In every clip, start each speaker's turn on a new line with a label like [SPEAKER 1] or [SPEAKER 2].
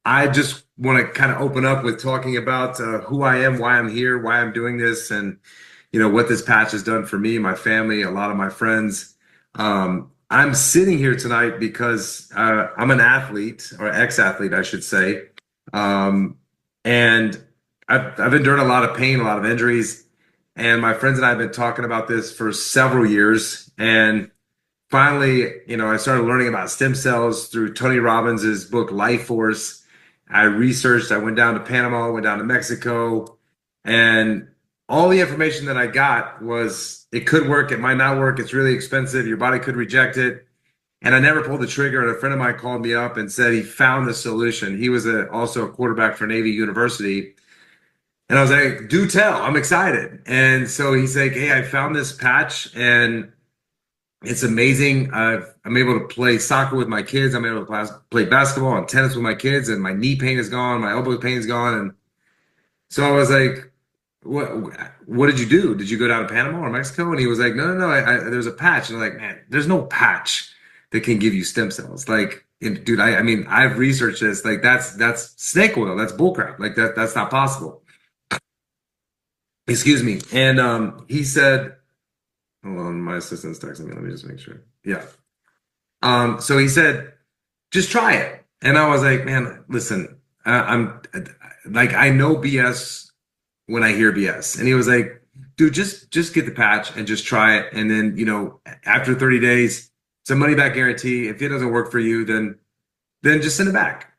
[SPEAKER 1] I just want to kind of open up with talking about who I am, why I'm here, why I'm doing this, and what this patch has done for me, my family, a lot of my friends. I'm sitting here tonight because I'm an athlete or ex-athlete, I should say, and I've endured a lot of pain, a lot of injuries, and my friends and I have been talking about this for several years, and finally, I started learning about stem cells through Tony Robbins's book Life Force. I researched, I went down to Panama, went down to Mexico, and all the information that I got was it could work, it might not work, it's really expensive, your body could reject it. And I never pulled the trigger. And a friend of mine called me up and said he found the solution. He was also a quarterback for Navy University. And I was like, do tell, I'm excited. And so he's like, hey, I found this patch and it's amazing. I'm able to play soccer with my kids. I'm able to play basketball and tennis with my kids, and my knee pain is gone, my elbow pain is gone. And so I was like, "What? What did you do? Did you go down to Panama or Mexico?" And he was like, "No, no, no. There's a patch." And I'm like, "Man, there's no patch that can give you stem cells." Like, dude, I mean, I've researched this. Like, that's snake oil. That's bullcrap. Like that's not possible. Excuse me. And he said, "Hold on, my assistant's texting me. Let me just make sure." Yeah. So he said, just try it. And I was like, man, listen, I'm like, I know BS when I hear BS. And he was like, dude, just get the patch and just try it. And then, after 30 days, it's a money back guarantee. If it doesn't work for you, then just send it back.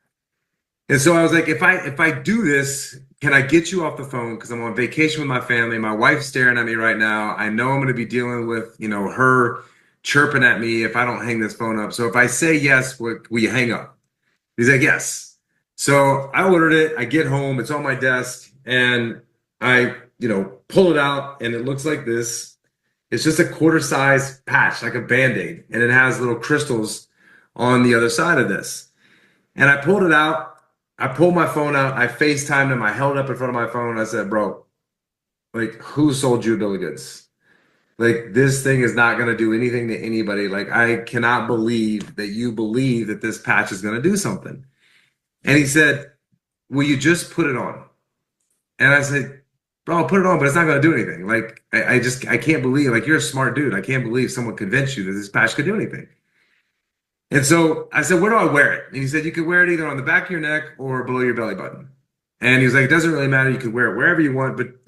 [SPEAKER 1] And so I was like, if I do this, can I get you off the phone? Because I'm on vacation with my family. My wife's staring at me right now. I know I'm going to be dealing with, her chirping at me if I don't hang this phone up. So if I say yes, will you hang up? He's like, yes. So I ordered it. I get home. It's on my desk. And I, pull it out. And it looks like this. It's just a quarter size patch, like a Band-Aid. And it has little crystals on the other side of this. And I pulled it out. I pulled my phone out. I FaceTimed him. I held it up in front of my phone. I said, bro, like, who sold you a bill of goods? Like, this thing is not going to do anything to anybody. Like, I cannot believe that you believe that this patch is going to do something. And he said, will you just put it on? And I said, bro, I'll put it on, but it's not going to do anything. Like, I can't believe, like, you're a smart dude. I can't believe someone convinced you that this patch could do anything. And so I said, where do I wear it? And he said, you could wear it either on the back of your neck or below your belly button. And he was like, it doesn't really matter. You can wear it wherever you want, but,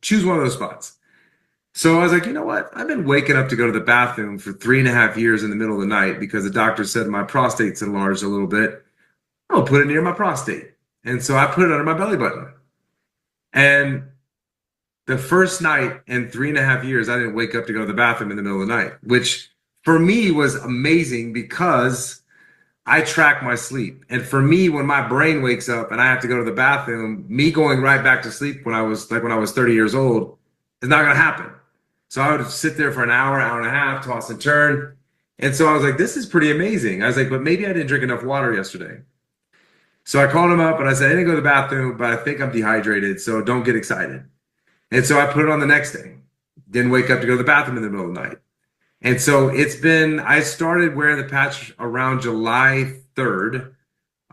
[SPEAKER 1] choose one of those spots. So I was like, you know what? I've been waking up to go to the bathroom for 3.5 years in the middle of the night because the doctor said my prostate's enlarged a little bit. I'll put it near my prostate. And so I put it under my belly button. And the first night in 3.5 years, I didn't wake up to go to the bathroom in the middle of the night, which for me was amazing because I track my sleep. And for me, when my brain wakes up and I have to go to the bathroom, me going right back to sleep when I was 30 years old is not going to happen. So I would sit there for an hour, hour and a half, toss and turn. And so I was like, this is pretty amazing. I was like, but maybe I didn't drink enough water yesterday. So I called him up and I said, I didn't go to the bathroom, but I think I'm dehydrated. So don't get excited. And so I put it on the next day. Didn't wake up to go to the bathroom in the middle of the night. And so I started wearing the patch around July 3rd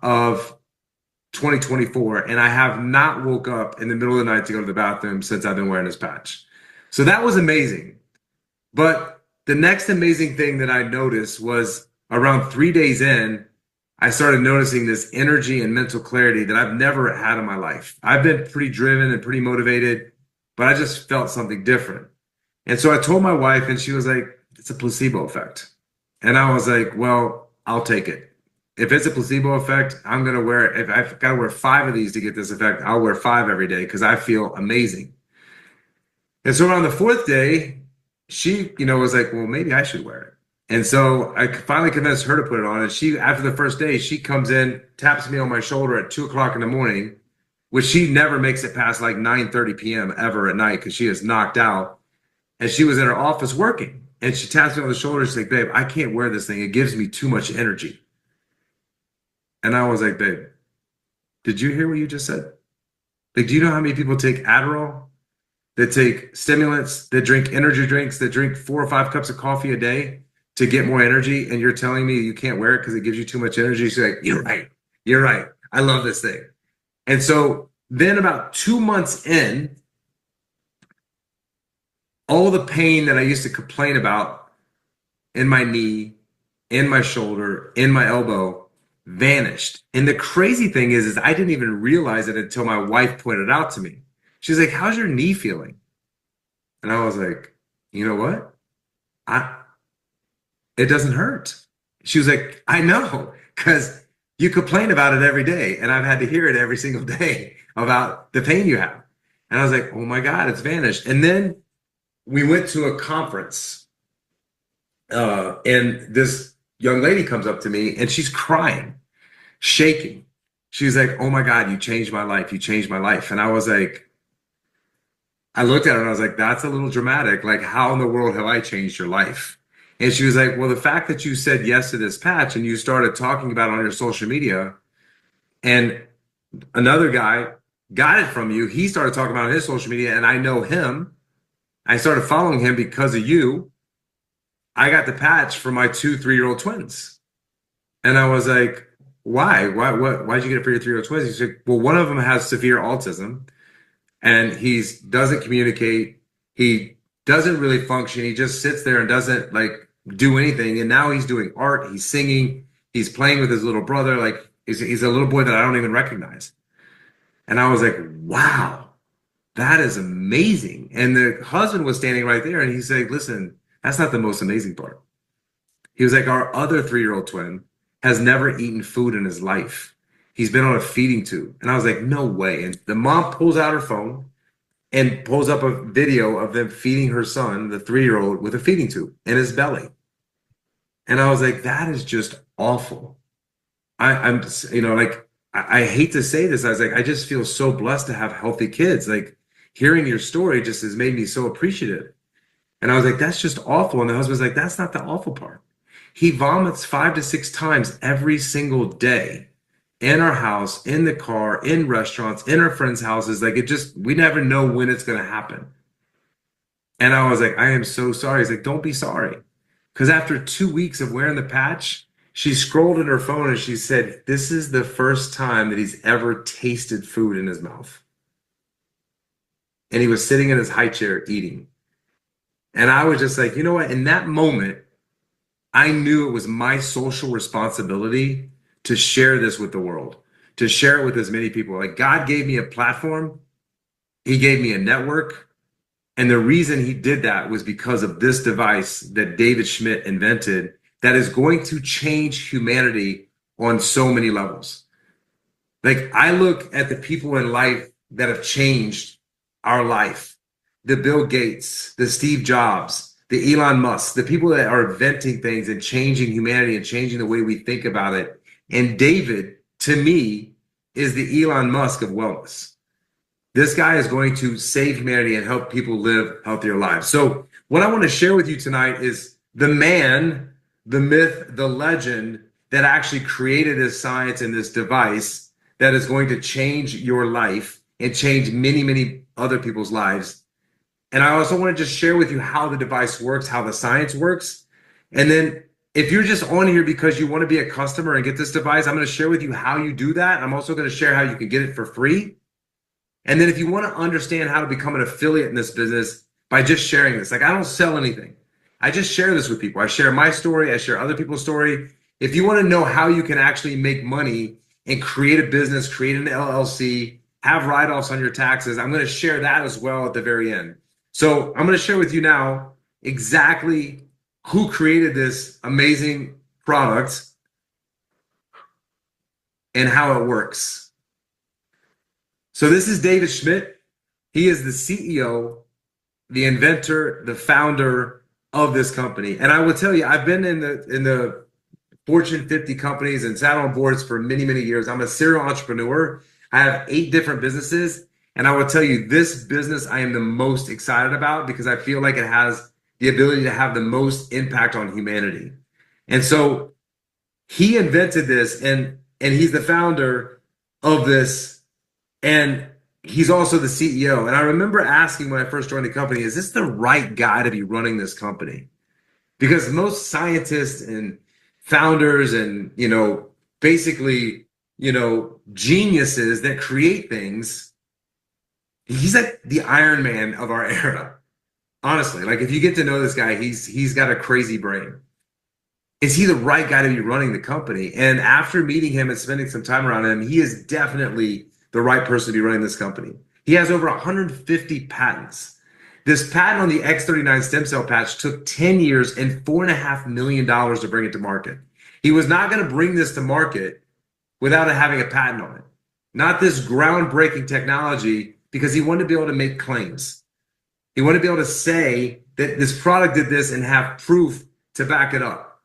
[SPEAKER 1] of 2024. And I have not woke up in the middle of the night to go to the bathroom since I've been wearing this patch. So that was amazing. But the next amazing thing that I noticed was around 3 days in, I started noticing this energy and mental clarity that I've never had in my life. I've been pretty driven and pretty motivated, but I just felt something different. And so I told my wife, and she was like, it's a placebo effect. And I was like, well, I'll take it. If it's a placebo effect, I'm going to wear it. If I've got to wear 5 of these to get this effect, I'll wear 5 every day because I feel amazing. And so around the 4th day, she, was like, well, maybe I should wear it. And so I finally convinced her to put it on. And she, after the first day, she comes in, taps me on my shoulder at 2 o'clock in the morning, which she never makes it past like 9:30 p.m. ever at night because she is knocked out. And she was in her office working. And she taps me on the shoulder. She's like, babe, I can't wear this thing. It gives me too much energy. And I was like, babe, did you hear what you just said? Like, do you know how many people take Adderall, that take stimulants, that drink energy drinks, that drink 4 or 5 cups of coffee a day to get more energy? And you're telling me you can't wear it because it gives you too much energy? She's like, you're right. You're right. I love this thing. And so then about 2 months in, all the pain that I used to complain about in my knee, in my shoulder, in my elbow vanished. And the crazy thing is I didn't even realize it until my wife pointed it out to me. She's like, "How's your knee feeling?" And I was like, "You know what? I It doesn't hurt." She was like, "I know, because you complain about it every day, and I've had to hear it every single day about the pain you have." And I was like, "Oh my God, it's vanished." And then we went to a conference, and this young lady comes up to me and she's crying, shaking. She's like, "Oh my God, you changed my life. You changed my life." And I was like, I looked at her and I was like, "That's a little dramatic. Like, how in the world have I changed your life?" And she was like, "Well, the fact that you said yes to this patch and you started talking about it on your social media, and another guy got it from you, he started talking about it on his social media, and I know him. I started following him because of you. I got the patch for my two 3-year-old twins." And I was like, "Why? Why'd you get it for your 3-year-old twins?" He's like, "Well, one of them has severe autism and he's doesn't communicate. He doesn't really function. He just sits there and doesn't like do anything. And now he's doing art. He's singing. He's playing with his little brother. Like he's a little boy that I don't even recognize." And I was like, "Wow, that is amazing." And the husband was standing right there and he's like, "Listen, that's not the most amazing part." He was like, "Our other 3-year-old twin has never eaten food in his life. He's been on a feeding tube." And I was like, "No way." And the mom pulls out her phone and pulls up a video of them feeding her son, the 3-year-old, with a feeding tube in his belly. And I was like, that is just awful. I'm, like, I hate to say this. I was like, I just feel so blessed to have healthy kids. Like, hearing your story just has made me so appreciative. And I was like, that's just awful. And the husband's like, that's not the awful part. He vomits 5 to 6 times every single day in our house, in the car, in restaurants, in our friends' houses. Like, we never know when it's going to happen. And I was like, "I am so sorry." He's like, "Don't be sorry." Because after 2 weeks of wearing the patch, she scrolled in her phone and she said, "This is the first time that he's ever tasted food in his mouth." And he was sitting in his high chair eating. And I was just like, you know what? In that moment, I knew it was my social responsibility to share this with the world, to share it with as many people. Like, God gave me a platform, He gave me a network. And the reason He did that was because of this device that David Schmidt invented that is going to change humanity on so many levels. Like, I look at the people in life that have changed our life, the Bill Gates, the Steve Jobs, the Elon Musk, the people that are inventing things and changing humanity and changing the way we think about it. And David, to me, is the Elon Musk of wellness. This guy is going to save humanity and help people live healthier lives. So what I want to share with you tonight is the man, the myth, the legend that actually created this science and this device that is going to change your life and change many, many other people's lives. And I also want to just share with you how the device works, how the science works. And then if you're just on here because you want to be a customer and get this device, I'm going to share with you how you do that. I'm also going to share how you can get it for free. And then if you want to understand how to become an affiliate in this business by just sharing this, like, I don't sell anything. I just share this with people. I share my story. I share other people's story. If you want to know how you can actually make money and create a business, create an LLC, have write-offs on your taxes, I'm going to share that as well at the very end. So I'm going to share with you now exactly who created this amazing product and how it works. So this is David Schmidt. He is the CEO, the inventor, the founder of this company. And I will tell you, I've been in the Fortune 50 companies and sat on boards for many, many years. I'm a serial entrepreneur. I have 8 different businesses. And I will tell you, this business I am the most excited about because I feel like it has the ability to have the most impact on humanity. And so he invented this, and he's the founder of this. And he's also the CEO. And I remember asking when I first joined the company, is this the right guy to be running this company? Because most scientists and founders and, basically geniuses that create things. He's like the Iron Man of our era. Honestly, like if you get to know this guy, he's got a crazy brain. Is he the right guy to be running the company? And after meeting him and spending some time around him, he is definitely the right person to be running this company. He has over 150 patents. This patent on the X39 stem cell patch took 10 years and $4.5 million to bring it to market. He was not going to bring this to market without having a patent on it. Not this groundbreaking technology, because he wanted to be able to make claims. He wanted to be able to say that this product did this and have proof to back it up.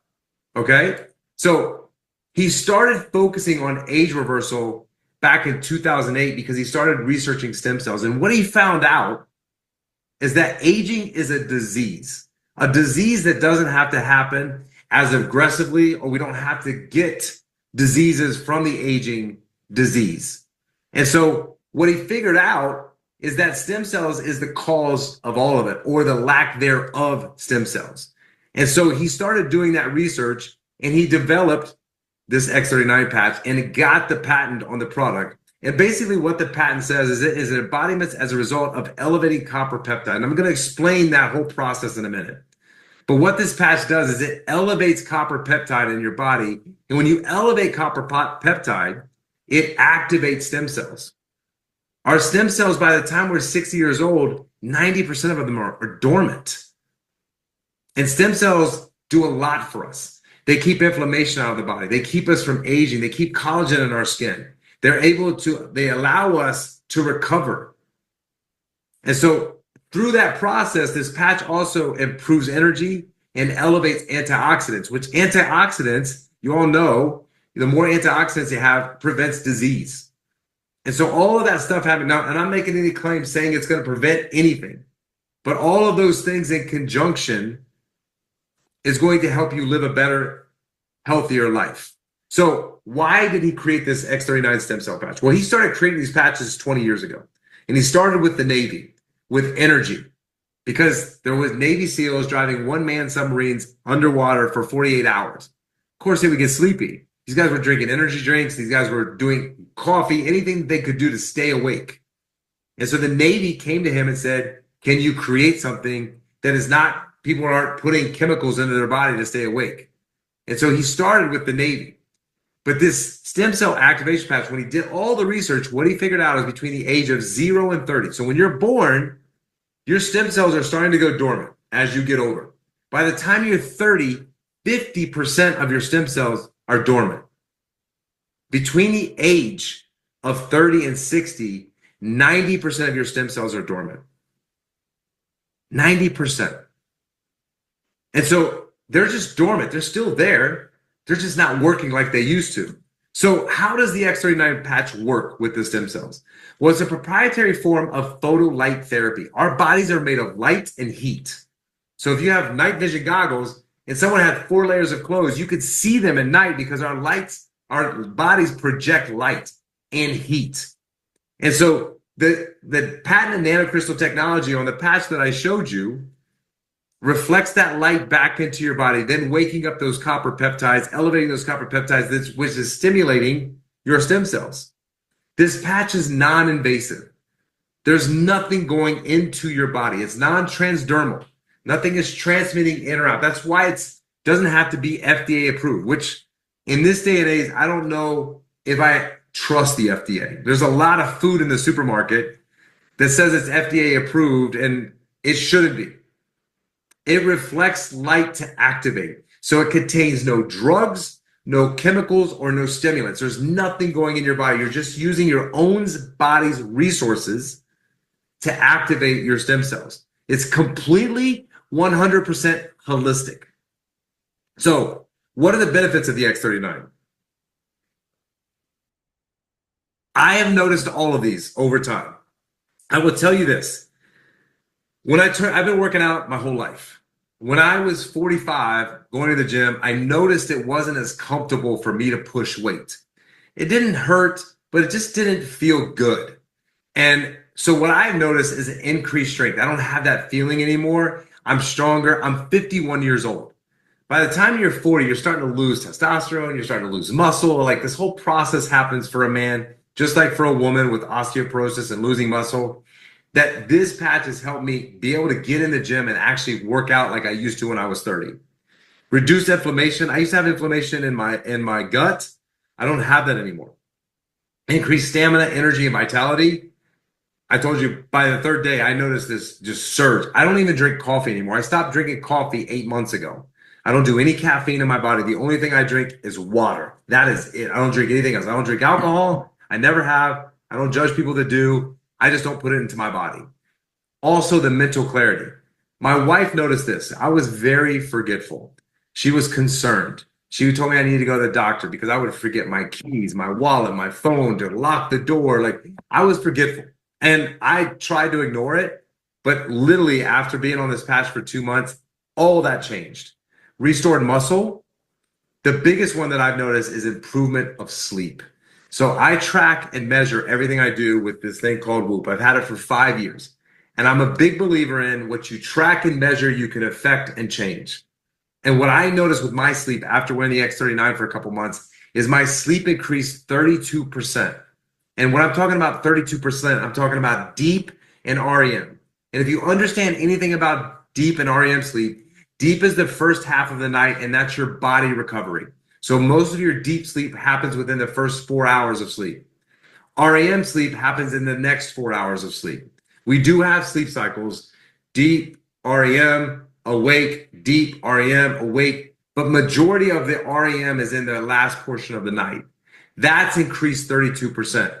[SPEAKER 1] Okay? So he started focusing on age reversal back in 2008 because he started researching stem cells. And what he found out is that aging is a disease that doesn't have to happen as aggressively, or we don't have to get diseases from the aging disease. And so what he figured out is that stem cells is the cause of all of it, or the lack thereof stem cells. And so he started doing that research, and he developed this X39 patch and got the patent on the product. And basically what the patent says is it is an embodiment as a result of elevating copper peptide. And I'm going to explain that whole process in a minute. But what this patch does is it elevates copper peptide in your body. And when you elevate copper peptide, it activates stem cells. Our stem cells, by the time we're 60 years old, 90% of them are dormant. And stem cells do a lot for us. They keep inflammation out of the body. They keep us from aging. They keep collagen in our skin. They allow us to recover. And so through that process, this patch also improves energy and elevates antioxidants, which antioxidants, you all know, the more antioxidants you have, prevents disease. And so all of that stuff happening now, and I'm not making any claims saying it's going to prevent anything, but all of those things in conjunction is going to help you live a better, healthier life. So why did he create this X39 stem cell patch? Well, he started creating these patches 20 years ago. And he started with the Navy, with energy, because there was Navy SEALs driving one-man submarines underwater for 48 hours. Of course, they would get sleepy. These guys were drinking energy drinks. These guys were doing coffee, anything they could do to stay awake. And so the Navy came to him and said, can you create something that is not, people aren't putting chemicals into their body to stay awake? And so he started with the Navy. But this stem cell activation patch, when he did all the research, what he figured out is between the age of 0 and 30. So when you're born, your stem cells are starting to go dormant as you get older. By the time you're 30, 50% of your stem cells are dormant. Between the age of 30 and 60, 90% of your stem cells are dormant. 90%. And so they're just dormant. They're still there. They're just not working like they used to. So how does the X39 patch work with the stem cells? Well, it's a proprietary form of photolight therapy. Our bodies are made of light and heat. So if you have night vision goggles and someone had 4 layers of clothes, you could see them at night because our bodies project light and heat. And so the patented nanocrystal technology on the patch that I showed you reflects that light back into your body, then waking up those copper peptides, elevating those copper peptides, which is stimulating your stem cells. This patch is non-invasive. There's nothing going into your body. It's non-transdermal. Nothing is transmitting in or out. That's why it doesn't have to be FDA approved, which in this day and age, I don't know if I trust the FDA. There's a lot of food in the supermarket that says it's FDA approved, and it shouldn't be. It reflects light to activate. So it contains no drugs, no chemicals, or no stimulants. There's nothing going in your body. You're just using your own body's resources to activate your stem cells. It's completely 100% holistic. So what are the benefits of the X39? I have noticed all of these over time. I will tell you this. I've been working out my whole life. When I was 45, going to the gym, I noticed it wasn't as comfortable for me to push weight. It didn't hurt, but it just didn't feel good. And so what I've noticed is an increased strength. I don't have that feeling anymore. I'm stronger. I'm 51 years old. By the time you're 40, you're starting to lose testosterone, you're starting to lose muscle. Like this whole process happens for a man, just like for a woman with osteoporosis and losing muscle. That this patch has helped me be able to get in the gym and actually work out like I used to when I was 30. Reduce inflammation. I used to have inflammation in my gut. I don't have that anymore. Increase stamina, energy, and vitality. I told you by the third day, I noticed this just surge. I don't even drink coffee anymore. I stopped drinking coffee 8 months ago. I don't do any caffeine in my body. The only thing I drink is water. That is it. I don't drink anything else. I don't drink alcohol. I never have. I don't judge people that do. I just don't put it into my body. Also, the mental clarity. My wife noticed this. I was very forgetful. She was concerned. She told me I needed to go to the doctor because I would forget my keys, my wallet, my phone, to lock the door. Like I was forgetful. And I tried to ignore it. But literally after being on this patch for 2 months, all that changed. Restored muscle. The biggest one that I've noticed is improvement of sleep. So I track and measure everything I do with this thing called Whoop. I've had it for 5 years. And I'm a big believer in what you track and measure, you can affect and change. And what I noticed with my sleep after wearing the X39 for a couple months is my sleep increased 32%. And when I'm talking about 32%, I'm talking about deep and REM. And if you understand anything about deep and REM sleep, deep is the first half of the night, and that's your body recovery. So most of your deep sleep happens within the first 4 hours of sleep. REM sleep happens in the next 4 hours of sleep. We do have sleep cycles, deep, REM, awake, deep, REM, awake, but majority of the REM is in the last portion of the night. That's increased 32%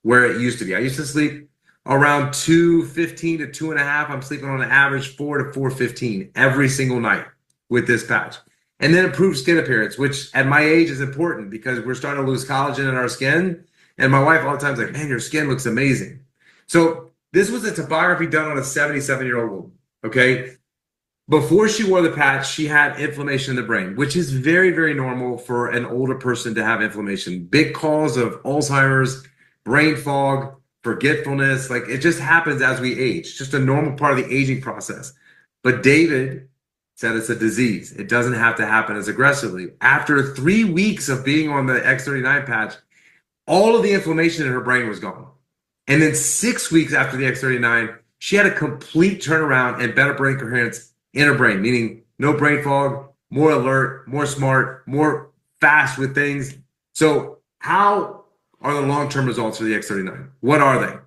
[SPEAKER 1] where it used to be. I used to sleep around 2:15 to 2.5. I'm sleeping on an average 4 to 4:15 every single night with this patch. And then improved skin appearance, which at my age is important because we're starting to lose collagen in our skin. And my wife all the time is like, man, your skin looks amazing. So this was a topography done on a 77-year-old woman, okay? Before she wore the patch, she had inflammation in the brain, which is very, very normal for an older person to have inflammation. Big cause of Alzheimer's, brain fog, forgetfulness. Like it just happens as we age, just a normal part of the aging process. But David said it's a disease. It doesn't have to happen as aggressively. After 3 weeks of being on the X39 patch, all of the inflammation in her brain was gone. And then 6 weeks after the X39, she had a complete turnaround and better brain coherence in her brain, meaning no brain fog, more alert, more smart, more fast with things. So how are the long-term results for the X39? What are they?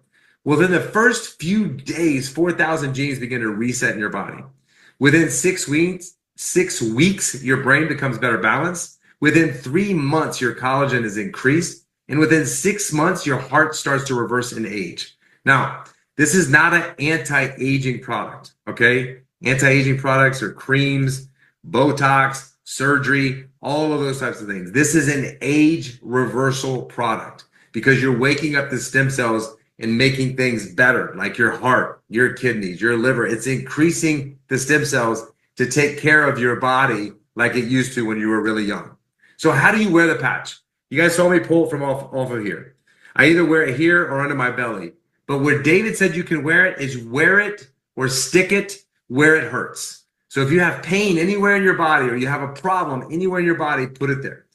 [SPEAKER 1] Well, in the first few days, 4,000 genes begin to reset in your body. Within 6 weeks, your brain becomes better balanced. Within 3 months, your collagen is increased. And within 6 months, your heart starts to reverse in age. Now, this is not an anti-aging product, okay? Anti-aging products are creams, Botox, surgery, all of those types of things. This is an age reversal product because you're waking up the stem cells and making things better, like your heart, your kidneys, your liver. It's increasing the stem cells to take care of your body like it used to when you were really young. So how do you wear the patch? You guys saw me pull it from off of here. I either wear it here or under my belly. But where David said you can wear it is wear it or stick it where it hurts. So if you have pain anywhere in your body or you have a problem anywhere in your body, put it there.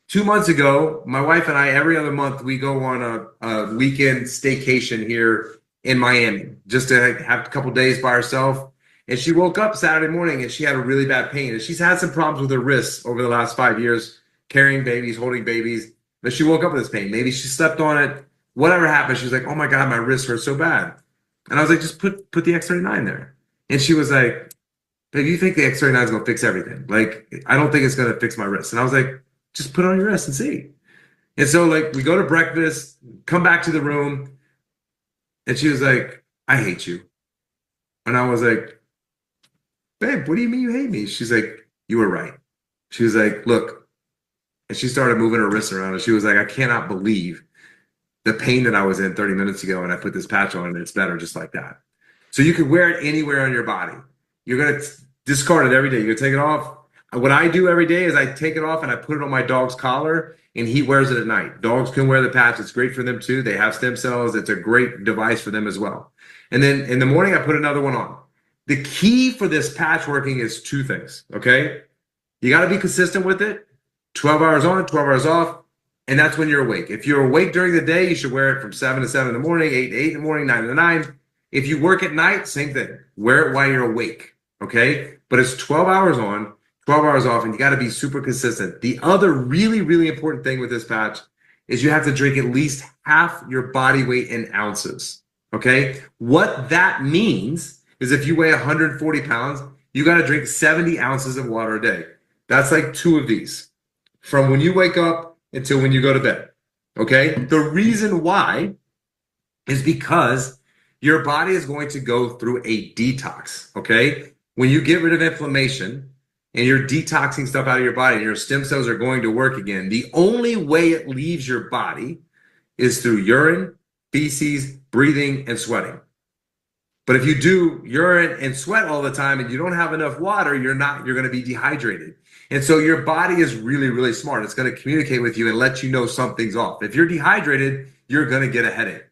[SPEAKER 1] 2 months ago, my wife and I, every other month, we go on a weekend staycation here in Miami just to have a couple days by herself. And she woke up Saturday morning and she had a really bad pain. And she's had some problems with her wrists over the last 5 years, carrying babies, holding babies. But she woke up with this pain. Maybe she slept on it. Whatever happened, she was like, oh my God, my wrist hurts so bad. And I was like, just put the X39 there. And she was like, babe, you think the X39 is going to fix everything? Like, I don't think it's going to fix my wrist. And I was like, just put it on your wrist and see. And so, like, we go to breakfast, come back to the room, and she was like, I hate you. And I was like, babe, what do you mean you hate me? She's like, you were right. She was like, look. And she started moving her wrists around, and she was like, I cannot believe the pain that I was in 30 minutes ago, and I put this patch on, and it's better just like that. So you can wear it anywhere on your body. You're going to discard it every day. You're going to take it off. What I do every day is I take it off and I put it on my dog's collar, and he wears it at night. Dogs can wear the patch. It's great for them too. They have stem cells. It's a great device for them as well. And then in the morning, I put another one on. The key for this patch working is two things, okay? You got to be consistent with it. 12 hours on, 12 hours off. And that's when you're awake. If you're awake during the day, you should wear it from 7 to 7 in the morning, 8 to 8 in the morning, 9 to 9. If you work at night, same thing. Wear it while you're awake. Okay. But it's 12 hours on, 12 hours off, and you got to be super consistent. The other really, really important thing with this patch is you have to drink at least half your body weight in ounces. Okay. What that means is if you weigh 140 pounds, you got to drink 70 ounces of water a day. That's like 2 of these from when you wake up until when you go to bed. Okay. The reason why is because your body is going to go through a detox. Okay. When you get rid of inflammation and you're detoxing stuff out of your body and your stem cells are going to work again, the only way it leaves your body is through urine, feces, breathing, and sweating. But if you do urine and sweat all the time and you don't have enough water, you're going to be dehydrated. And so your body is really, really smart. It's going to communicate with you and let you know something's off. If you're dehydrated, you're going to get a headache.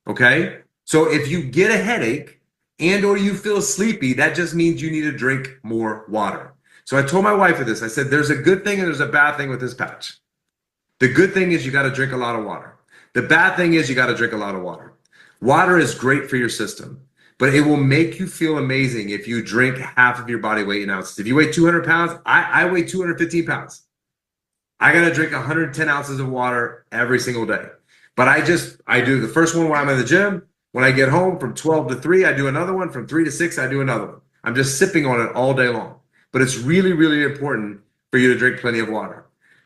[SPEAKER 1] Okay? So if you get a headache and or you feel sleepy, that just means you need to drink more water. So I told my wife this. I said, there's a good thing and there's a bad thing with this patch. The good thing is you got to drink a lot of water. The bad thing is you got to drink a lot of water. Water is great for your system, but it will make you feel amazing if you drink half of your body weight in ounces. If you weigh 200 pounds, I weigh 215 pounds. I got to drink 110 ounces of water every single day. But I do the first one when I'm in the gym. When I get home from 12 to 3, I do another one. From 3 to 6, I do another one. I'm just sipping on it all day long. But it's really, really important for you to drink plenty of water.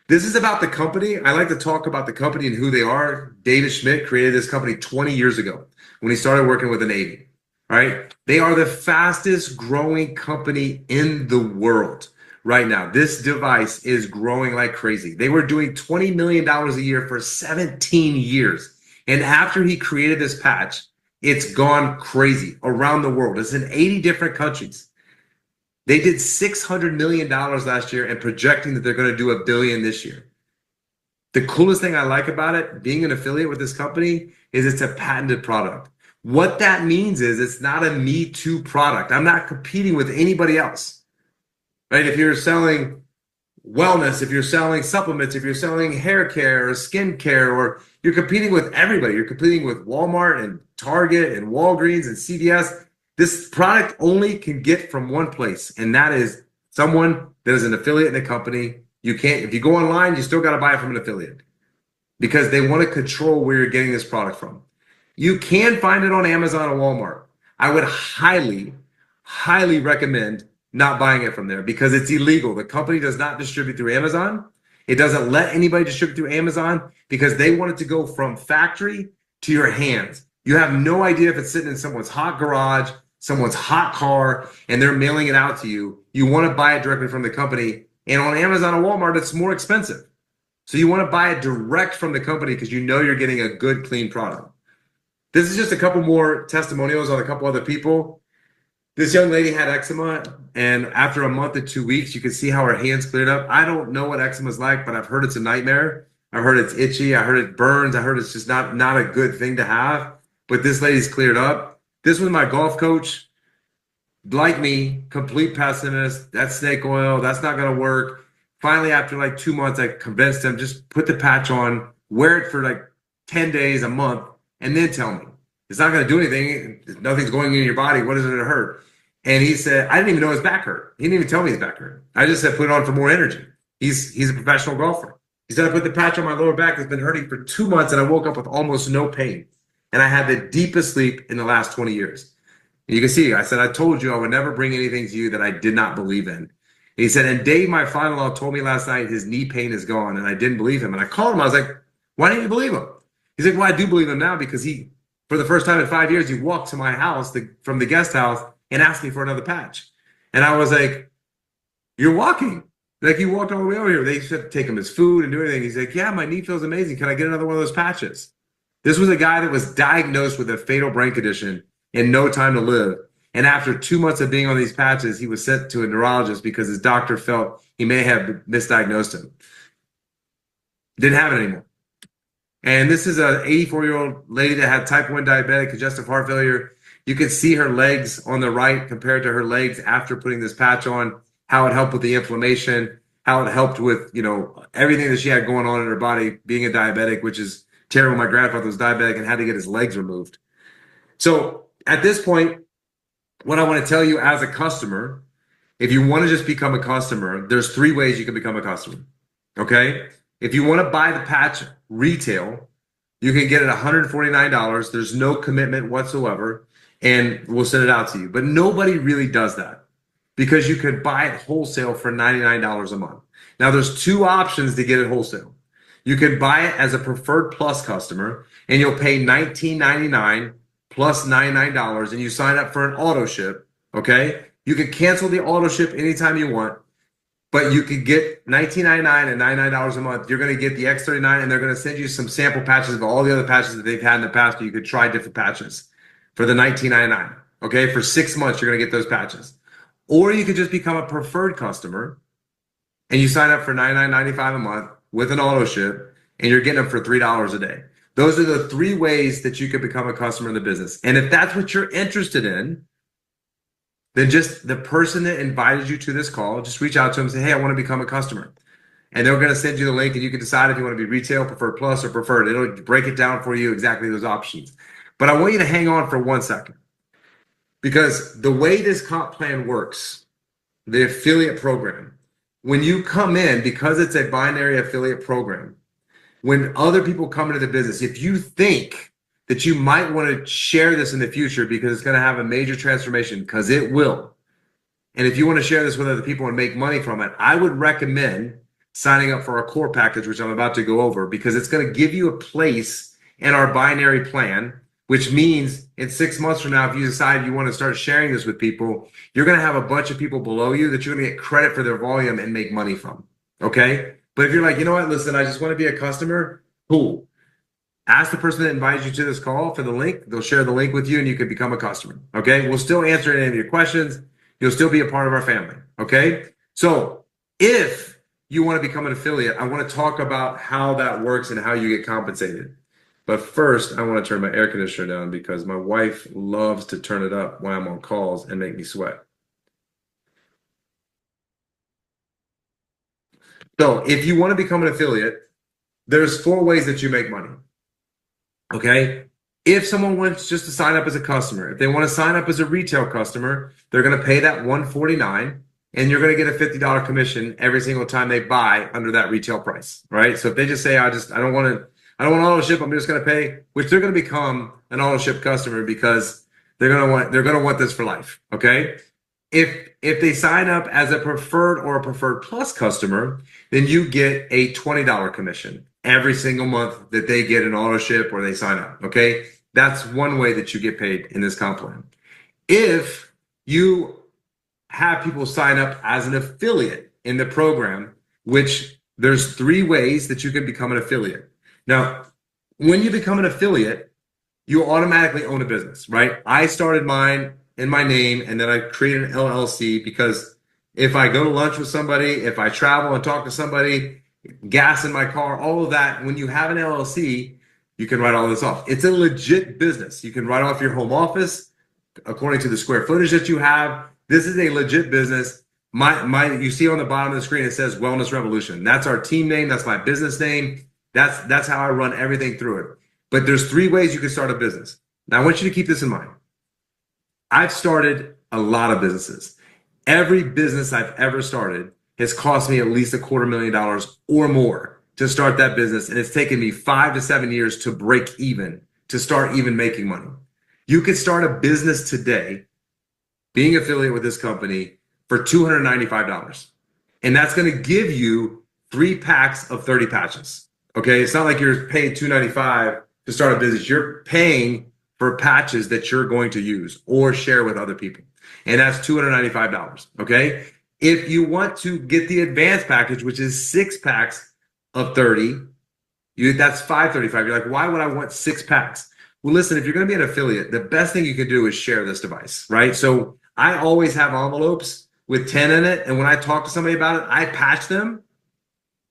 [SPEAKER 1] This is about the company. I like to talk about the company and who they are. David Schmidt created this company 20 years ago when he started working with the Navy. Right? They are the fastest growing company in the world right now. This device is growing like crazy. They were doing $20 million a year for 17 years. And after he created this patch, it's gone crazy around the world. It's in 80 different countries. They did $600 million last year and projecting that they're going to do $1 billion this year. The coolest thing I like about it, being an affiliate with this company, is it's a patented product. What that means is it's not a me too product. I'm not competing with anybody else, right? If you're selling wellness, if you're selling supplements, if you're selling hair care or skin care, or you're competing with everybody, you're competing with Walmart and Target and Walgreens and CVS. This product only can get from one place, and that is someone that is an affiliate in a company. You can't, if you go online, you still got to buy it from an affiliate because they want to control where you're getting this product from. You can find it on Amazon or Walmart. I would highly, highly recommend not buying it from there because it's illegal. The company does not distribute through Amazon. It doesn't let anybody distribute through Amazon because they want it to go from factory to your hands. You have no idea if it's sitting in someone's hot garage, someone's hot car, and they're mailing it out to you. You want to buy it directly from the company. And on Amazon or Walmart, it's more expensive. So you want to buy it direct from the company because you know you're getting a good, clean product. This is just a couple more testimonials on a couple other people. This young lady had eczema, and after a month to 2 weeks, you can see how her hands cleared up. I don't know what eczema is like, but I've heard it's a nightmare. I've heard it's itchy. I heard it burns. I heard it's just not a good thing to have. But this lady's cleared up. This was my golf coach. Like me, complete pessimist. That's snake oil. That's not going to work. Finally, after like 2 months, I convinced him, just put the patch on, wear it for like 10 days, a month, and then tell me. It's not going to do anything. Nothing's going in your body. What is it to hurt? And he said, I didn't even know his back hurt. He didn't even tell me his back hurt. I just said, put it on for more energy. He's a professional golfer. He said, I put the patch on my lower back. It's been hurting for 2 months, and I woke up with almost no pain. And I had the deepest sleep in the last 20 years. And you can see, I said, I told you I would never bring anything to you that I did not believe in. And he said, and Dave, my father-in-law, told me last night his knee pain is gone, and I didn't believe him. And I called him. I was like, why didn't you believe him? He's like, well, I do believe him now because he, for the first time in 5 years, he walked to my house from the guest house and asked me for another patch. And I was like, you're walking. Like, you walked all the way over here. They used to take him his food and do everything. He's like, yeah, my knee feels amazing. Can I get another one of those patches? This was a guy that was diagnosed with a fatal brain condition and no time to live. And after 2 months of being on these patches, he was sent to a neurologist because his doctor felt he may have misdiagnosed him. Didn't have it anymore. And this is an 84-year-old lady that had type 1 diabetic, congestive heart failure. You can see her legs on the right compared to her legs after putting this patch on, how it helped with the inflammation. how it helped with, everything that she had going on in her body, being a diabetic, which is terrible. My grandfather was diabetic and had to get his legs removed. So at this point, what I want to tell you as a customer, if you want to just become a customer, there's 3 ways you can become a customer. Okay? If you want to buy the patch retail, you can get it $149. There's no commitment whatsoever, and we'll send it out to you. But nobody really does that because you could buy it wholesale for $99 a month. Now, there's 2 options to get it wholesale. You can buy it as a Preferred Plus customer, and you'll pay $19.99 plus $99, and you sign up for an auto ship. Okay? You can cancel the auto ship anytime you want. But you could get $19.99 and $99 a month. You're going to get the X39, and they're going to send you some sample patches of all the other patches that they've had in the past. You could try different patches for the $19.99. Okay, for 6 months, you're going to get those patches. Or you could just become a preferred customer, and you sign up for $99.95 a month with an auto ship, and you're getting them for $3 a day. Those are the 3 ways that you could become a customer in the business. And if that's what you're interested in, then just the person that invited you to this call, just reach out to them and say, hey, I want to become a customer. And they're going to send you the link, and you can decide if you want to be retail, preferred plus, or preferred. It'll break it down for you, exactly those options. But I want you to hang on for 1 second, because the way this comp plan works, the affiliate program, when you come in, because it's a binary affiliate program, when other people come into the business, if you think that you might want to share this in the future because it's going to have a major transformation, because it will. And if you want to share this with other people and make money from it, I would recommend signing up for our core package, which I'm about to go over, because it's going to give you a place in our binary plan, which means in 6 months from now, if you decide you want to start sharing this with people, you're going to have a bunch of people below you that you're going to get credit for their volume and make money from. Okay? But if you're like, you know what, listen, I just want to be a customer, cool. Ask the person that invited you to this call for the link. They'll share the link with you, and you can become a customer. Okay? We'll still answer any of your questions. You'll still be a part of our family. Okay? So if you want to become an affiliate, I want to talk about how that works and how you get compensated. But first, I want to turn my air conditioner down because my wife loves to turn it up when I'm on calls and make me sweat. So if you want to become an affiliate, there's 4 ways that you make money. Okay. If someone wants just to sign up as a customer, if they want to sign up as a retail customer, they're going to pay that $149, and you're going to get a $50 commission every single time they buy under that retail price. Right. So if they just say, I don't want auto ship, I'm just going to pay, which they're going to become an auto ship customer because they're going to want this for life. Okay. If they sign up as a preferred or a preferred plus customer, then you get a $20 commission every single month that they get an auto ship or they sign up. Okay. That's one way that you get paid in this comp plan. If you have people sign up as an affiliate in the program, which there's 3 ways that you can become an affiliate. Now, when you become an affiliate, you automatically own a business, right? I started mine in my name, and then I created an LLC because if I go to lunch with somebody, if I travel and talk to somebody, gas in my car, all of that, when you have an LLC, you can write all this off. It's a legit business. You can write off your home office according to the square footage that you have. This is a legit business. You see on the bottom of the screen, it says Wellness Revolution. That's our team name. That's my business name. That's how I run everything through it. But there's 3 ways you can start a business. Now, I want you to keep this in mind. I've started a lot of businesses. Every business I've ever started has cost me at least $250,000 or more to start that business. And it's taken me 5 to 7 years to break even, to start even making money. You could start a business today, being affiliated with this company, for $295. And that's going to give you 3 packs of 30 patches. Okay. It's not like you're paying $295 to start a business. You're paying for patches that you're going to use or share with other people. And that's $295. Okay. If you want to get the advanced package, which is 6 packs of 30, that's $535. You're like, why would I want 6 packs? Well, listen, if you're going to be an affiliate, the best thing you can do is share this device, right? So I always have envelopes with 10 in it. And when I talk to somebody about it, I patch them.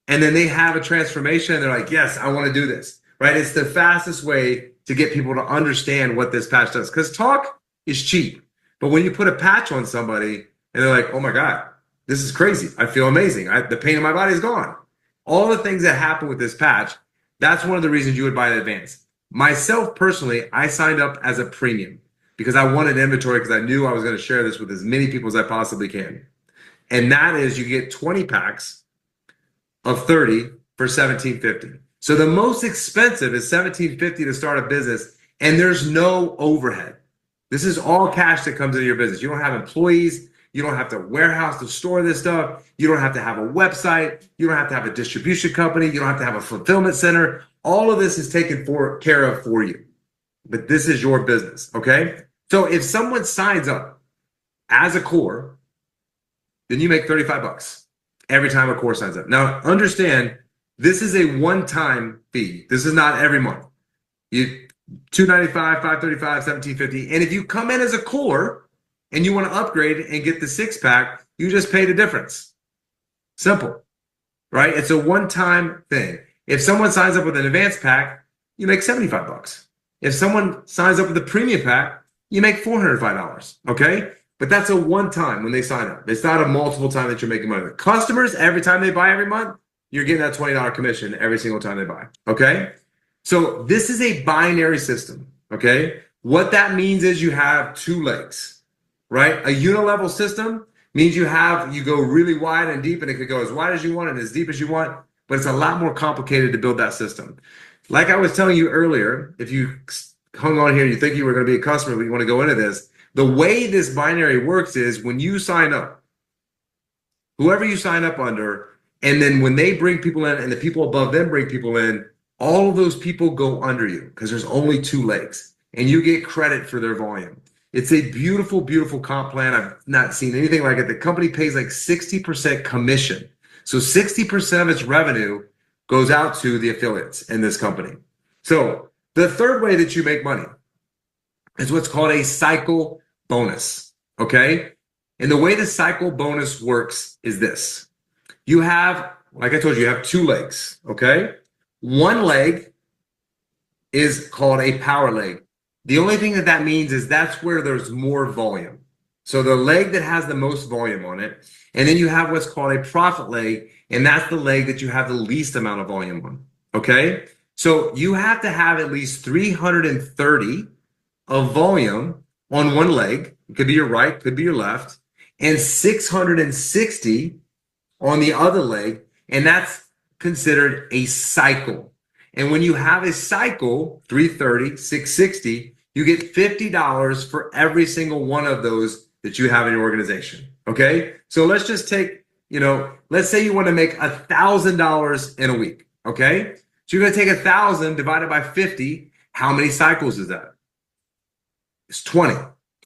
[SPEAKER 1] And then they have a transformation and they're like, yes, I want to do this, right? It's the fastest way to get people to understand what this patch does. Because talk is cheap. But when you put a patch on somebody and they're like, oh my God, This is crazy. I feel amazing. The pain in my body is gone. All the things that happen with this patch, that's one of the reasons you would buy it in advance. Myself personally, I signed up as a premium because I wanted inventory because I knew I was going to share this with as many people as I possibly can. And that is you get 20 packs of 30 for $17.50. So the most expensive is $17.50 to start a business, and there's no overhead. This is all cash that comes into your business. You don't have employees. You don't have to warehouse to store this stuff. You don't have to have a website. You don't have to have a distribution company. You don't have to have a fulfillment center. All of this is taken care of for you. But this is your business, okay? So if someone signs up as a core, then you make 35 bucks every time a core signs up. Now, understand, this is a one-time fee. This is not every month. You $295, $535, $17.50. And if you come in as a core and you want to upgrade and get the 6-pack, you just pay the difference. Simple, right? It's a one-time thing. If someone signs up with an advanced pack, you make 75 bucks. If someone signs up with a premium pack, you make $405, okay? But that's a one-time when they sign up. It's not a multiple time that you're making money. Customers, every time they buy every month, you're getting that $20 commission every single time they buy, okay? So this is a binary system, okay? What that means is you have two legs, right? A unilevel system means you go really wide and deep, and it could go as wide as you want and as deep as you want, but it's a lot more complicated to build that system. Like I was telling you earlier, if you hung on here, you think you were going to be a customer, but you want to go into this, the way this binary works is when you sign up, whoever you sign up under, and then when they bring people in and the people above them bring people in, all of those people go under you because there's only two legs and you get credit for their volume. It's a beautiful, beautiful comp plan. I've not seen anything like it. The company pays like 60% commission. So 60% of its revenue goes out to the affiliates in this company. So the third way that you make money is what's called a cycle bonus, okay? And the way the cycle bonus works is this. You have, like I told you, you have two legs, okay? One leg is called a power leg. The only thing that means is that's where there's more volume. So the leg that has the most volume on it, and then you have what's called a profit leg, and that's the leg that you have the least amount of volume on, okay? So you have to have at least 330 of volume on one leg. It could be your right, could be your left, and 660 on the other leg, and that's considered a cycle. And when you have a cycle, 330, 660, you get $50 for every single one of those that you have in your organization, okay? So let's just take, let's say you want to make $1,000 in a week, okay? So you're going to take 1,000 divided by 50. How many cycles is that? It's 20,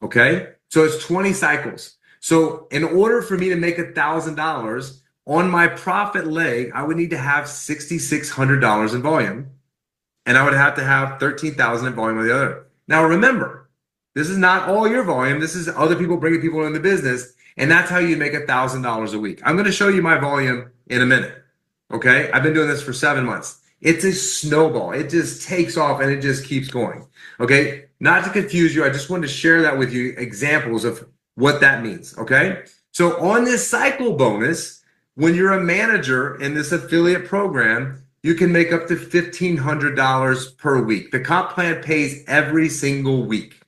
[SPEAKER 1] okay? So it's 20 cycles. So in order for me to make $1,000 on my profit leg, I would need to have $6,600 in volume, and I would have to have 13,000 in volume on the other. Now remember, this is not all your volume. This is other people bringing people in the business, and that's how you make $1,000 a week. I'm going to show you my volume in a minute, okay? I've been doing this for 7 months. It's a snowball. It just takes off, and it just keeps going, okay? Not to confuse you, I just wanted to share that with you, examples of what that means, okay? So on this cycle bonus, when you're a manager in this affiliate program, you can make up to $1,500 per week. The comp plan pays every single week.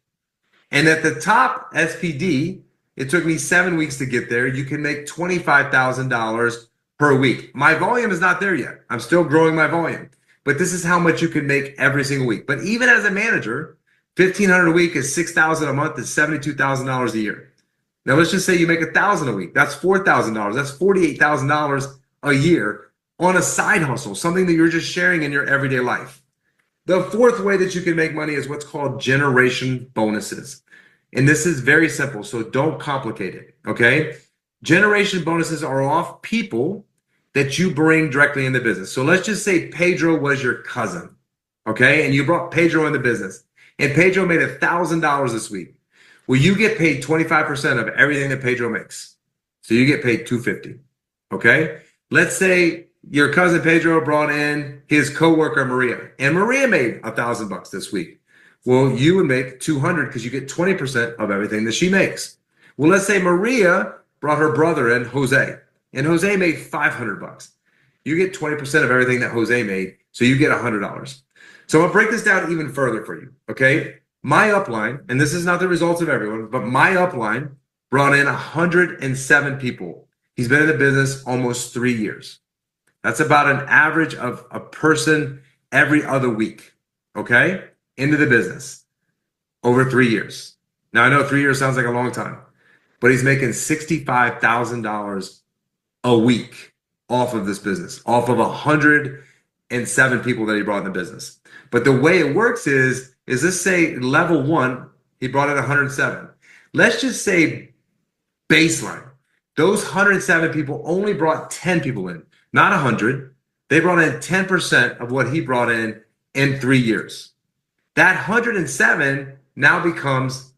[SPEAKER 1] And at the top SPD, it took me 7 weeks to get there. You can make $25,000 per week. My volume is not there yet. I'm still growing my volume. But this is how much you can make every single week. But even as a manager, $1,500 a week is $6,000 a month, is $72,000 a year. Now let's just say you make $1,000 a week. That's $4,000. That's $48,000 a year on a side hustle, something that you're just sharing in your everyday life. The fourth way that you can make money is what's called generation bonuses. And this is very simple, so don't complicate it, okay? Generation bonuses are off people that you bring directly in the business. So let's just say Pedro was your cousin, okay? And you brought Pedro in the business, and Pedro made $1,000 this week. Well, you get paid 25% of everything that Pedro makes. So you get paid $250, okay? Let's say your cousin Pedro brought in his coworker Maria, and Maria made $1,000 this week. Well, you would make $200 because you get 20% of everything that she makes. Well, let's say Maria brought her brother in, Jose, and Jose made $500. You get 20% of everything that Jose made, so you get $100. So I'm gonna break this down even further for you, okay? My upline, and this is not the results of everyone, but my upline brought in 107 people. He's been in the business almost 3 years. That's about an average of a person every other week, okay, into the business over 3 years. Now, I know 3 years sounds like a long time, but he's making $65,000 a week off of this business, off of 107 people that he brought in the business. But the way it works is let's say level one, he brought in 107. Let's just say baseline. Those 107 people only brought 10 people in, not 100. They brought in 10% of what he brought in 3 years. That 107 now becomes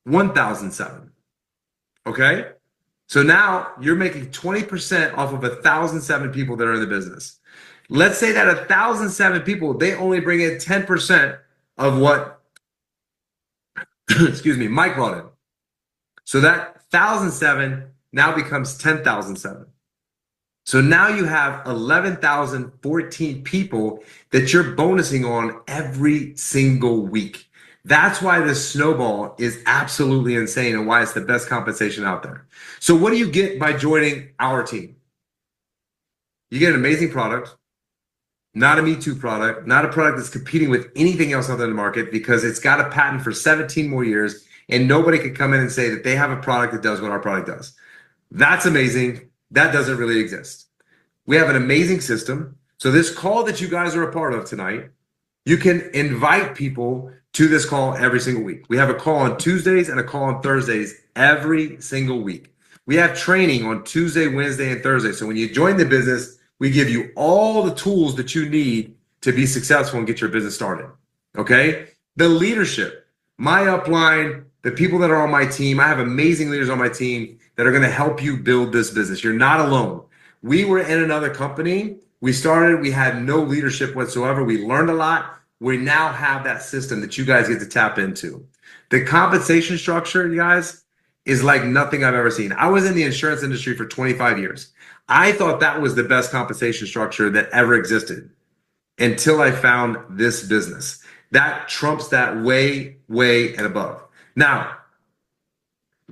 [SPEAKER 1] 1,007. Okay? So now you're making 20% off of 1,007 people that are in the business. Let's say that 1,007 people, they only bring in 10% of what, excuse me, Mike brought in. So that 1,007 now becomes 10,007. So now you have 11,014 people that you're bonusing on every single week. That's why this snowball is absolutely insane and why it's the best compensation out there. So what do you get by joining our team? You get an amazing product, not a Me Too product, not a product that's competing with anything else out there in the market because it's got a patent for 17 more years and nobody could come in and say that they have a product that does what our product does. That's amazing. That doesn't really exist. We have an amazing system. So this call that you guys are a part of tonight, you can invite people to this call every single week. We have a call on Tuesdays and a call on Thursdays every single week. We have training on Tuesday, Wednesday, and Thursday. So when you join the business, we give you all the tools that you need to be successful and get your business started. Okay? The leadership, my upline, the people that are on my team, I have amazing leaders on my team that are going to help you build this business. You're not alone. We were in another company. We had no leadership whatsoever. We learned a lot. We now have that system that you guys get to tap into. The compensation structure, you guys, is like nothing I've ever seen. I was in the insurance industry for 25 years. I thought that was the best compensation structure that ever existed until I found this business. That trumps that way, way and above. Now,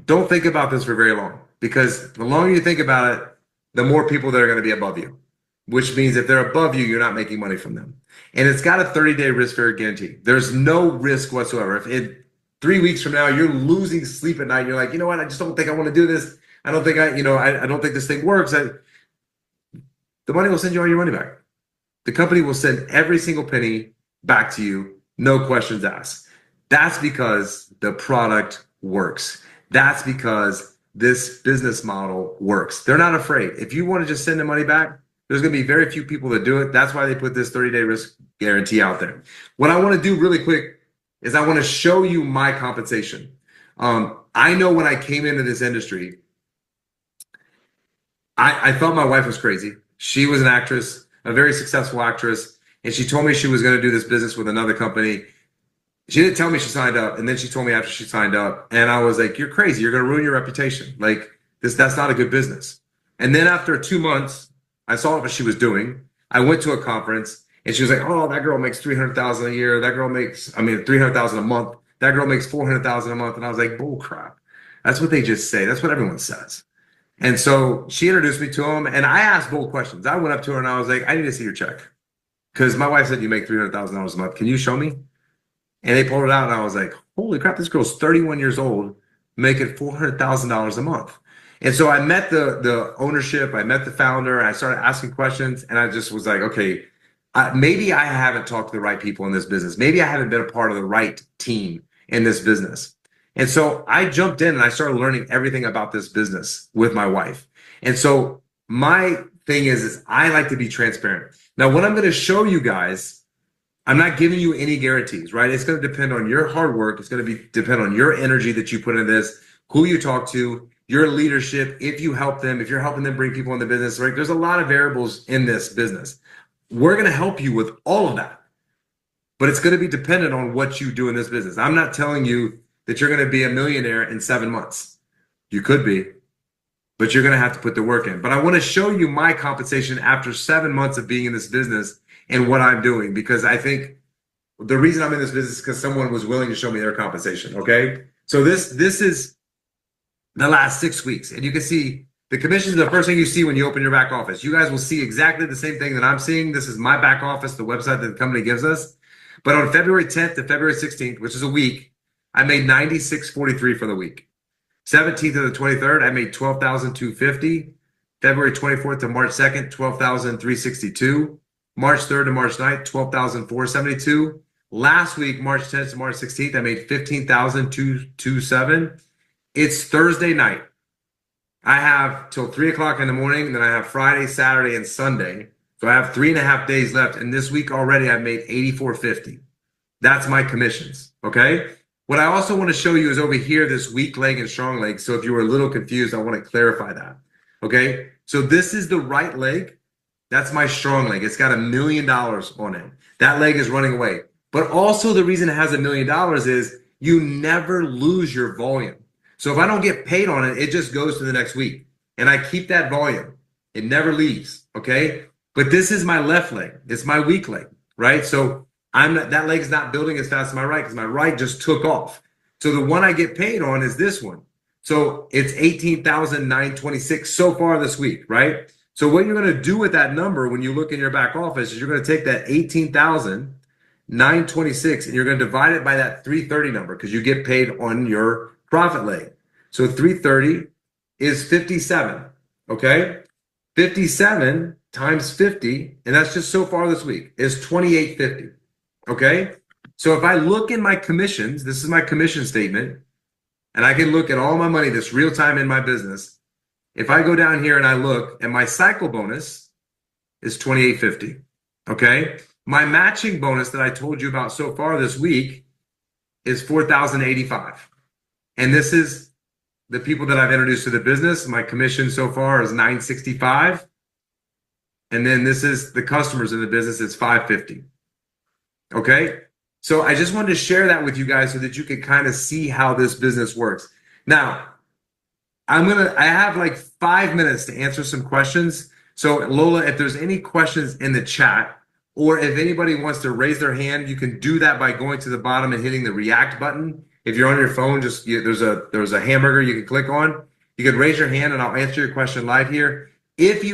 [SPEAKER 1] don't think about this for very long because the longer you think about it, the more people that are going to be above you, which means if they're above you, you're not making money from them. And it's got a 30-day risk-free guarantee. There's no risk whatsoever. If in 3 weeks from now you're losing sleep at night, you're like, you know what? I just don't think I want to do this. I don't think I don't think this thing works. The money will send you all your money back. The company will send every single penny back to you, no questions asked. That's because the product works. That's because this business model works. They're not afraid. If you want to just send the money back, there's going to be very few people that do it. That's why they put this 30-day risk guarantee out there. What I want to do really quick is I want to show you my compensation. I know when I came into this industry, I thought my wife was crazy. She was an actress, a very successful actress, and she told me she was going to do this business with another company. She didn't tell me she signed up, and then she told me after she signed up, and I was like, you're crazy. You're going to ruin your reputation. Like, that's not a good business. And then after 2 months, I saw what she was doing. I went to a conference, and she was like, oh, that girl makes $300,000 a year. That girl makes, $300,000 a month. That girl makes $400,000 a month. And I was like, bull crap. That's what they just say. That's what everyone says. And so she introduced me to him, and I asked bold questions. I went up to her, and I was like, I need to see your check. Because my wife said you make $300,000 a month. Can you show me? And they pulled it out, and I was like, holy crap, this girl's 31 years old, making $400,000 a month. And so I met the ownership, I met the founder, and I started asking questions, and I just was like, okay, maybe I haven't talked to the right people in this business. Maybe I haven't been a part of the right team in this business. And so I jumped in and I started learning everything about this business with my wife. And so my thing is I like to be transparent. Now, what I'm going to show you guys, I'm not giving you any guarantees, right? It's going to depend on your hard work. It's going to depend on your energy that you put in this, who you talk to, your leadership, if you help them, if you're helping them bring people in the business, right? There's a lot of variables in this business. We're going to help you with all of that, but it's going to be dependent on what you do in this business. I'm not telling you that you're going to be a millionaire in 7 months. You could be. but you're going to have to put the work in. But I want to show you my compensation after 7 months of being in this business and what I'm doing, because I think the reason I'm in this business is because someone was willing to show me their compensation. Okay. So this is the last 6 weeks, and you can see the commissions are the first thing you see when you open your back office. You guys will see exactly the same thing that I'm seeing. This is my back office, the website that the company gives us. But on February 10th to February 16th, which is a week, I made $96.43 for the week. 17th to the 23rd, I made $12,250. February 24th to March 2nd, $12,362. March 3rd to March 9th, $12,472. Last week, March 10th to March 16th, I made $15,227. It's Thursday night. I have till 3 o'clock in the morning, then I have Friday, Saturday, and Sunday. So I have 3.5 days left. And this week already, I've made $84.50. That's my commissions. Okay. What I also want to show you is over here, this weak leg and strong leg. So if you were a little confused, I want to clarify that. Okay. So this is the right leg. That's my strong leg. It's got $1 million on it. That leg is running away. But also the reason it has $1 million is you never lose your volume. So if I don't get paid on it, it just goes to the next week. And I keep that volume. It never leaves. Okay. But this is my left leg. It's my weak leg, right? So that leg's not building as fast as my right because my right just took off. So the one I get paid on is this one. So it's 18,926 so far this week, right? So what you're going to do with that number when you look in your back office is you're going to take that 18,926 and you're going to divide it by that 330 number because you get paid on your profit leg. So 330 is 57, okay? 57 times 50, and that's just so far this week, is 2850. Okay. So if I look in my commissions, this is my commission statement, and I can look at all my money that's real time in my business. If I go down here and I look, and my cycle bonus is 2850. Okay. My matching bonus that I told you about so far this week is 4,085. And this is the people that I've introduced to the business. My commission so far is 965. And then this is the customers in the business, it's 550. Okay. So I just wanted to share that with you guys so that you can kind of see how this business works. Now, I have like 5 minutes to answer some questions. So Lola, if there's any questions in the chat, or if anybody wants to raise their hand, you can do that by going to the bottom and hitting the react button. If you're on your phone, there's a hamburger you can click on. You can raise your hand and I'll answer your question live here. If you